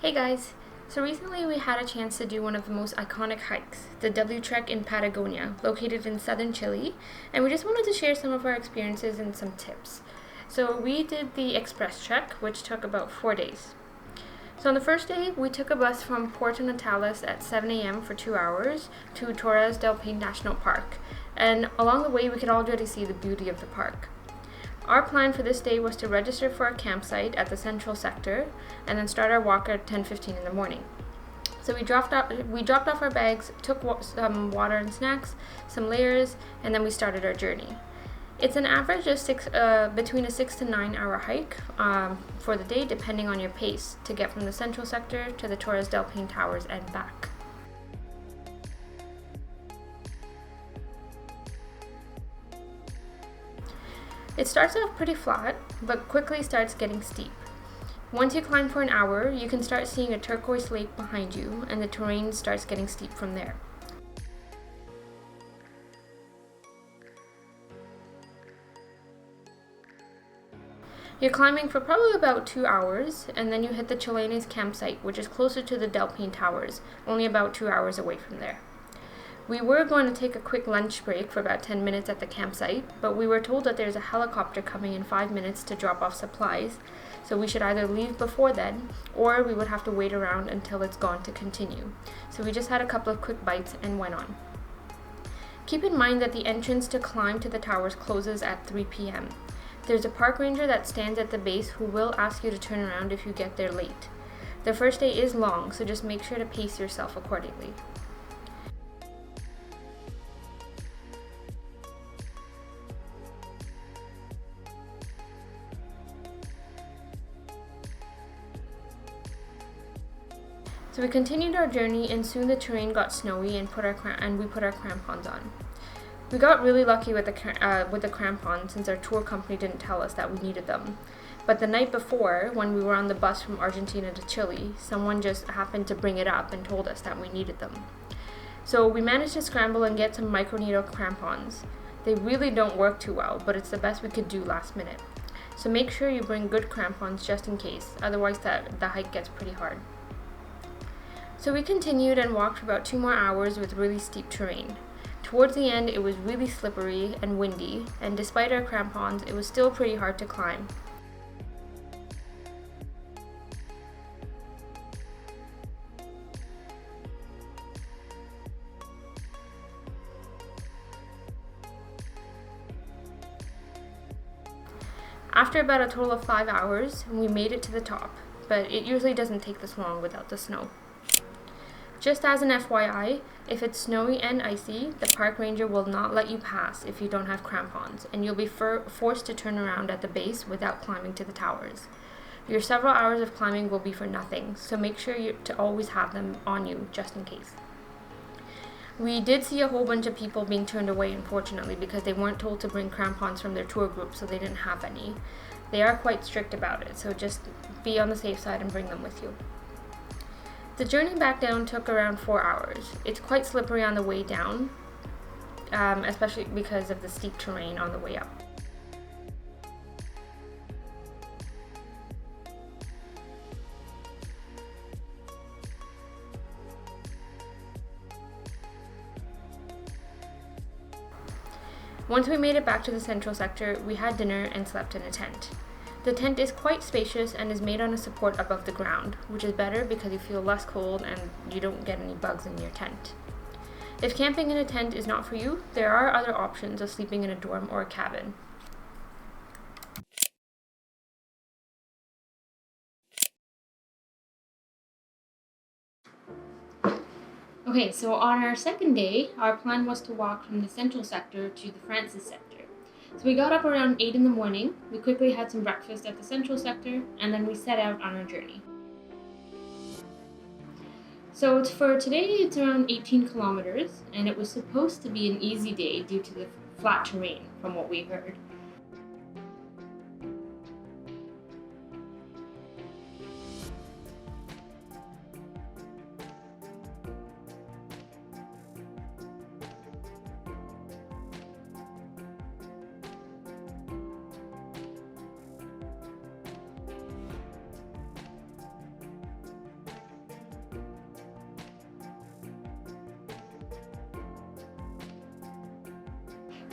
Hey guys! So recently we had a chance to do one of the most iconic hikes, the W Trek in Patagonia, located in southern Chile, and we just wanted to share some of our experiences and some tips. So we did the express trek, which took about 4 days. So on the first day, we took a bus from Puerto Natales at 7 a.m. for 2 hours to Torres Del Paine National Park, and along the way we could already see the beauty of the park. Our plan for this day was to register for a campsite at the central sector and then start our walk at 10:15 in the morning. So we dropped off our bags, took some water and snacks, some layers, and then we started our journey. It's an average of between a 6 to 9 hour hike for the day, depending on your pace, to get from the central sector to the Torres Del Paine Towers and back. It starts off pretty flat, but quickly starts getting steep. Once you climb for an hour, you can start seeing a turquoise lake behind you, and the terrain starts getting steep from there. You're climbing for probably about 2 hours, and then you hit the Chilena's campsite, which is closer to the Del Paine Towers, only about 2 hours away from there. We were going to take a quick lunch break for about 10 minutes at the campsite, but we were told that there's a helicopter coming in 5 minutes to drop off supplies, so we should either leave before then, or we would have to wait around until it's gone to continue. So we just had a couple of quick bites and went on. Keep in mind that the entrance to climb to the towers closes at 3 p.m. There's a park ranger that stands at the base who will ask you to turn around if you get there late. The first day is long, so just make sure to pace yourself accordingly. So we continued our journey, and soon the terrain got snowy and we put our crampons on. We got really lucky with the crampons, since our tour company didn't tell us that we needed them. But the night before, when we were on the bus from Argentina to Chile, someone just happened to bring it up and told us that we needed them. So we managed to scramble and get some microneedle crampons. They really don't work too well, but it's the best we could do last minute. So make sure you bring good crampons just in case, otherwise the hike gets pretty hard. So we continued and walked for about 2 more hours with really steep terrain. Towards the end, it was really slippery and windy, and despite our crampons, it was still pretty hard to climb. After about a total of 5 hours, we made it to the top, but it usually doesn't take this long without the snow. Just as an FYI, if it's snowy and icy, the park ranger will not let you pass if you don't have crampons, and you'll be forced to turn around at the base without climbing to the towers. Your several hours of climbing will be for nothing, so make sure to always have them on you, just in case. We did see a whole bunch of people being turned away, unfortunately, because they weren't told to bring crampons from their tour group, so they didn't have any. They are quite strict about it, so just be on the safe side and bring them with you. The journey back down took around 4 hours. It's quite slippery on the way down, especially because of the steep terrain on the way up. Once we made it back to the central sector, we had dinner and slept in a tent. The tent is quite spacious and is made on a support above the ground, which is better because you feel less cold and you don't get any bugs in your tent. If camping in a tent is not for you, there are other options of sleeping in a dorm or a cabin. Okay, so on our second day, our plan was to walk from the central sector to the Francis sector. So we got up around 8 in the morning, we quickly had some breakfast at the central sector, and then we set out on our journey. So for today, it's around 18 kilometers, and it was supposed to be an easy day due to the flat terrain, from what we heard.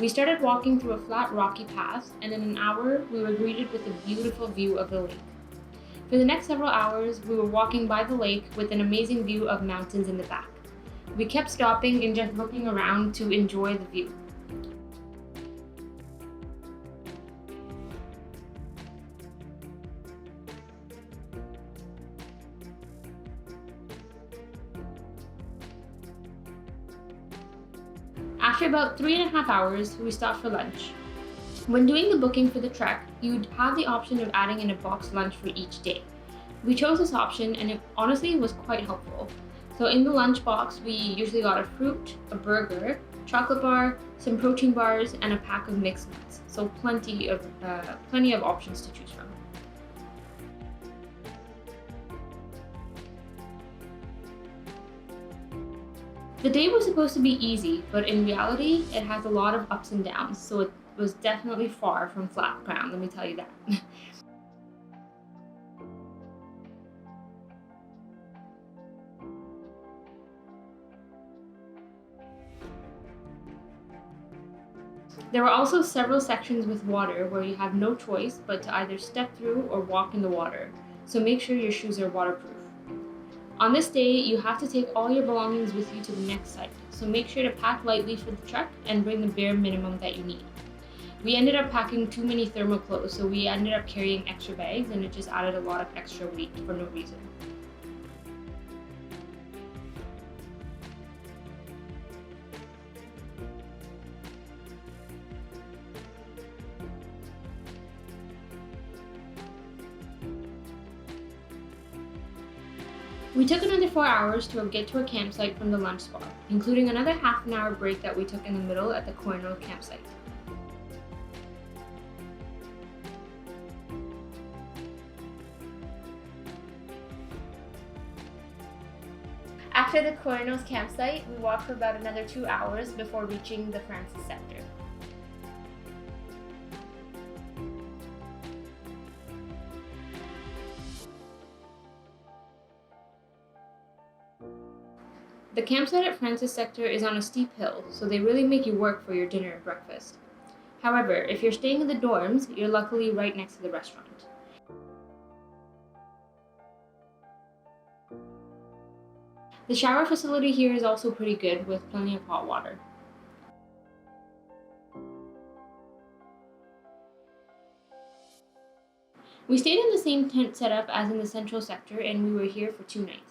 We started walking through a flat rocky path, and in an hour we were greeted with a beautiful view of the lake. For the next several hours, we were walking by the lake with an amazing view of mountains in the back. We kept stopping and just looking around to enjoy the view. After about 3.5 hours, we stopped for lunch. When doing the booking for the trek, you'd have the option of adding in a boxed lunch for each day. We chose this option and it honestly was quite helpful. So in the lunch box, we usually got a fruit, a burger, chocolate bar, some protein bars, and a pack of mixed nuts. So plenty of options to choose from. The day was supposed to be easy, but in reality, it has a lot of ups and downs, so it was definitely far from flat ground, let me tell you that. There were also several sections with water where you have no choice but to either step through or walk in the water, so make sure your shoes are waterproof. On this day, you have to take all your belongings with you to the next site, so make sure to pack lightly for the trek and bring the bare minimum that you need. We ended up packing too many thermal clothes, so we ended up carrying extra bags and it just added a lot of extra weight for no reason. We took another 4 hours to get to our campsite from the lunch spot, including another half an hour break that we took in the middle at the Cornwall campsite. After the Cornwall campsite, we walked for about another 2 hours before reaching the Francis sector. The campsite at Francis sector is on a steep hill, so they really make you work for your dinner and breakfast. However, if you're staying in the dorms, you're luckily right next to the restaurant. The shower facility here is also pretty good with plenty of hot water. We stayed in the same tent setup as in the central sector and we were here for 2 nights.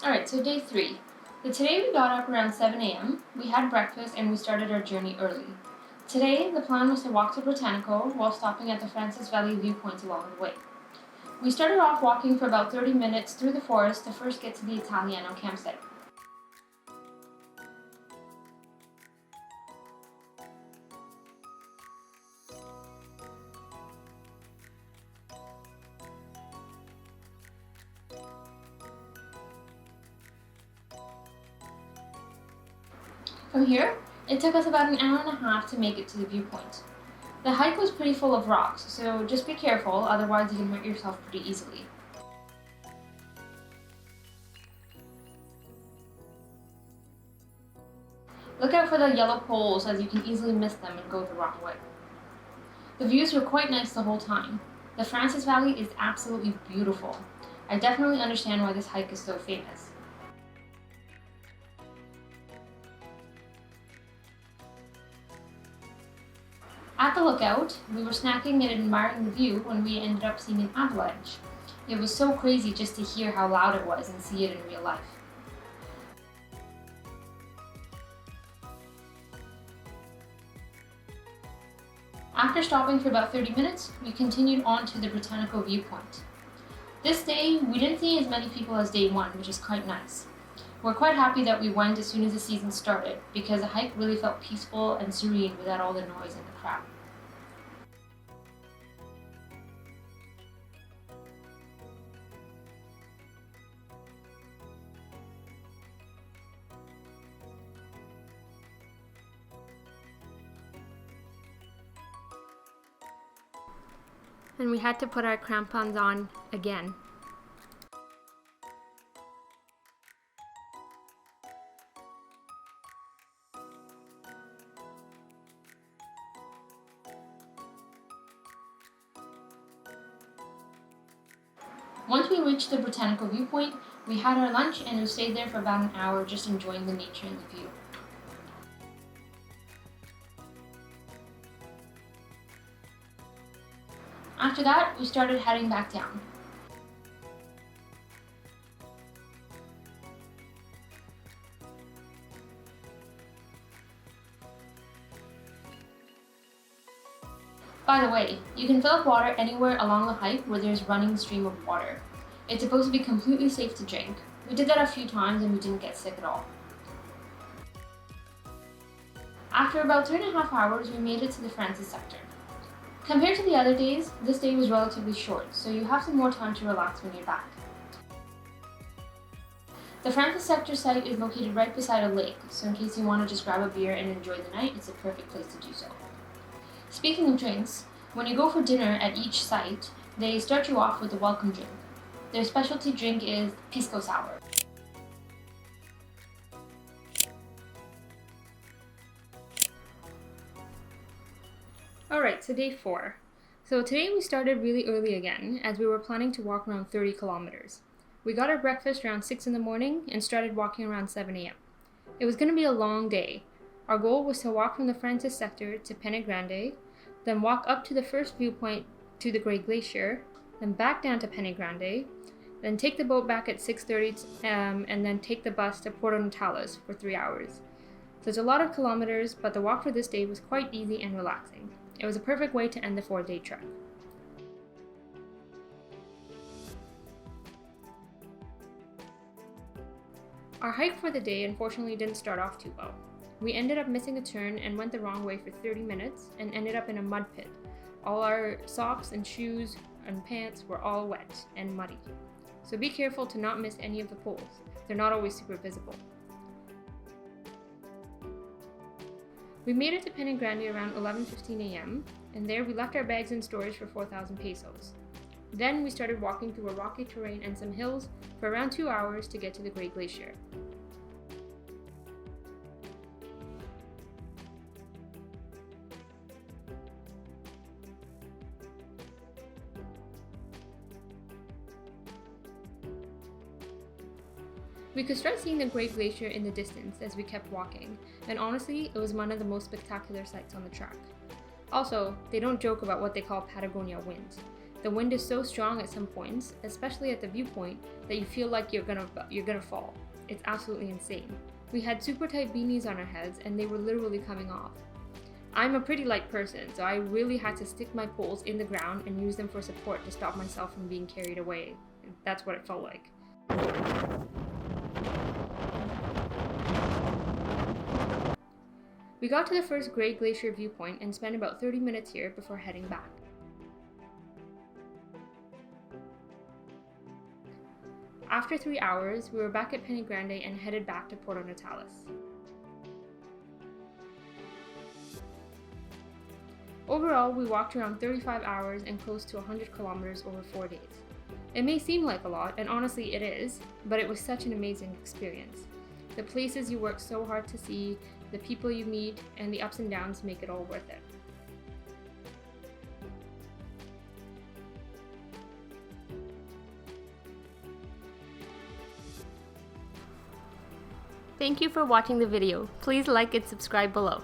Alright, so day 3. Today we got up around 7 a.m., we had breakfast and we started our journey early. Today, the plan was to walk to Britanico while stopping at the Francis Valley viewpoints along the way. We started off walking for about 30 minutes through the forest to first get to the Italiano campsite. From here, it took us about an hour and a half to make it to the viewpoint. The hike was pretty full of rocks, so just be careful, otherwise you can hurt yourself pretty easily. Look out for the yellow poles as you can easily miss them and go the wrong way. The views were quite nice the whole time. The Francis Valley is absolutely beautiful. I definitely understand why this hike is so famous. At the lookout, we were snacking and admiring the view when we ended up seeing an avalanche. It was so crazy just to hear how loud it was and see it in real life. After stopping for about 30 minutes, we continued on to the Britanico viewpoint. This day, we didn't see as many people as day 1, which is quite nice. We're quite happy that we went as soon as the season started, because the hike really felt peaceful and serene without all the noise and the crowd. And we had to put our crampons on again. Once we reached the Britanico Viewpoint, we had our lunch and we stayed there for about an hour just enjoying the nature and the view. After that, we started heading back down. By the way, you can fill up water anywhere along the hike where there's running stream of water. It's supposed to be completely safe to drink. We did that a few times and we didn't get sick at all. After about 3.5 hours, we made it to the Francis sector. Compared to the other days, this day was relatively short, so you have some more time to relax when you're back. The Francis sector site is located right beside a lake, so in case you want to just grab a beer and enjoy the night, it's a perfect place to do so. Speaking of drinks, when you go for dinner at each site, they start you off with a welcome drink. Their specialty drink is pisco sour. Alright, so day 4. So today we started really early again, as we were planning to walk around 30 kilometers. We got our breakfast around 6 in the morning and started walking around 7 a.m. It was going to be a long day. Our goal was to walk from the Francis sector to Paine Grande, then walk up to the first viewpoint to the Great Glacier, then back down to Paine Grande, then take the boat back at 6:30 and then take the bus to Puerto Natales for 3 hours. So it's a lot of kilometers, but the walk for this day was quite easy and relaxing. It was a perfect way to end the 4-day trek. Our hike for the day unfortunately didn't start off too well. We ended up missing a turn and went the wrong way for 30 minutes and ended up in a mud pit. All our socks and shoes and pants were all wet and muddy. So be careful to not miss any of the poles. They're not always super visible. We made it to Paine Grande around 11:15 a.m. and there we left our bags in storage for 4,000 pesos. Then we started walking through a rocky terrain and some hills for around 2 hours to get to the Great Glacier. We could start seeing the Great Glacier in the distance as we kept walking, and honestly, it was one of the most spectacular sights on the track. Also, they don't joke about what they call Patagonia wind. The wind is so strong at some points, especially at the viewpoint, that you feel like you're gonna fall. It's absolutely insane. We had super tight beanies on our heads and they were literally coming off. I'm a pretty light person, so I really had to stick my poles in the ground and use them for support to stop myself from being carried away. That's what it felt like. We got to the first Great Glacier viewpoint and spent about 30 minutes here before heading back. After 3 hours, we were back at Paine Grande and headed back to Puerto Natales. Overall, we walked around 35 hours and close to 100 kilometers over 4 days. It may seem like a lot, and honestly it is, but it was such an amazing experience. The places you work so hard to see, the people you meet, and the ups and downs make it all worth it. Thank you for watching the video. Please like and subscribe below.